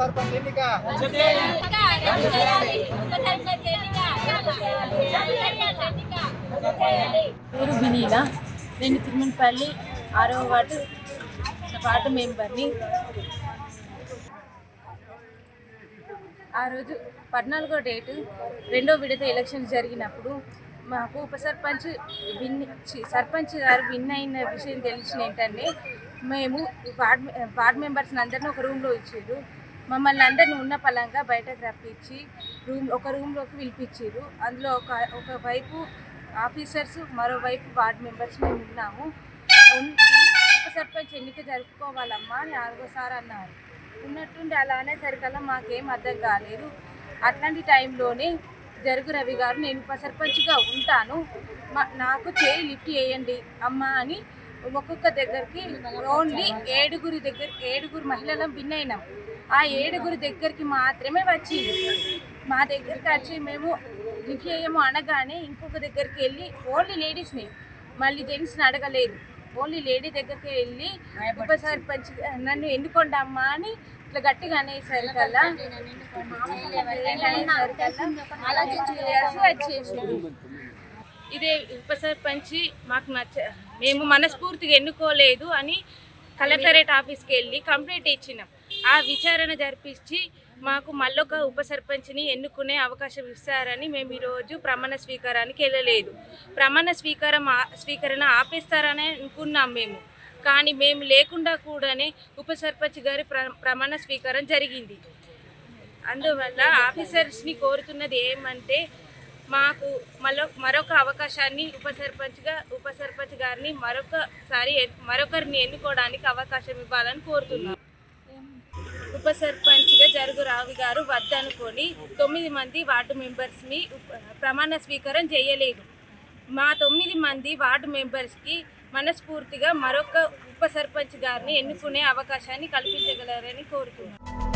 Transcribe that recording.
సర్పంచ్ ఎన్నిక పేరు వినీలా. నేను తిరుమలపల్లి 6వ వార్డు మెంబర్ని. ఆ రోజు 14వ డేటు 2వ విడత ఎలక్షన్ జరిగినప్పుడు మాకు ఉప సర్పంచ్ సర్పంచ్ గారు విన్ అయిన విషయం తెలిసిన ఏంటంటే మేము వార్డ్ మెంబర్స్ని అందరినీ ఒక రూమ్లో ఇచ్చారు. మమ్మల్ని అందరిని ఉన్న పలంగా బయటకు రప్పించి ఒక రూమ్లోకి పిలిపించారు. అందులో ఒక వైపు ఆఫీసర్స్, మరోవైపు వార్డ్ మెంబర్స్ మేము ఉన్నాము. ఉప సర్పంచ్ ఎన్నిక జరుపుకోవాలమ్మా అని 6వసారి అన్నారు. ఉన్నట్టుండి అలా అనేసరికల్లా మాకేం అర్థం కాలేదు. అట్లాంటి టైంలోనే జరుగు రవి గారు నేను ఉప సర్పంచ్గా ఉంటాను, నాకు చేయి లిఫ్ట్ చేయండి అమ్మ అని ఒక్కొక్క దగ్గరికి ఓన్లీ 7 మహిళలను విన్ అయినాం. ఆ 7 దగ్గరికి మాత్రమే వచ్చింది. మా దగ్గరికి వచ్చి మేము లిఫ్ట్ చేయము అనగానే ఇంకొక దగ్గరికి వెళ్ళి ఓన్లీ లేడీస్ని, మళ్ళీ జెంట్స్ని అడగలేదు, ఓన్లీ లేడీ దగ్గరికి వెళ్ళి ఉప సర్పంచ్ నన్ను ఎన్నుకోండి అమ్మా అని ఇట్లా గట్టిగా అనేసరికల్లా ఇదే ఉప సర్పంచ్ మాకు మేము మనస్ఫూర్తిగా ఎన్నుకోలేదు అని కలెక్టరేట్ ఆఫీస్కి వెళ్ళి కంప్లైంట్ ఇచ్చినాం. ఆ విచారణ జరిపించి మాకు మళ్ళొక ఉప సర్పంచ్ని ఎన్నుకునే అవకాశం ఇస్తారని మేము ఈరోజు ప్రమాణ స్వీకారానికి వెళ్ళలేదు. ప్రమాణ స్వీకరణ ఆపేస్తారని అనుకున్నాం మేము, కానీ మేము లేకుండా కూడానే ఉప సర్పంచ్ గారి ప్రమాణ స్వీకారం జరిగింది. అందువల్ల ఆఫీసర్స్ని కోరుతున్నది ఏమంటే మాకు మరొక అవకాశాన్ని ఉప సర్పంచ్ గారిని మరొకరిని ఎన్నుకోవడానికి అవకాశం ఇవ్వాలని కోరుతున్నాం. ఉప సర్పంచ్గా జరుగు రావి గారు వద్దనుకొని 9 మంది వార్డు మెంబర్స్ని ప్రమాణ స్వీకారం చేయలేదు. మా 9 మంది వార్డు మెంబర్స్కి మనస్ఫూర్తిగా మరొక ఉప సర్పంచ్ గారిని ఎన్నుకునే అవకాశాన్ని కల్పించగలరని కోరుతున్నాం.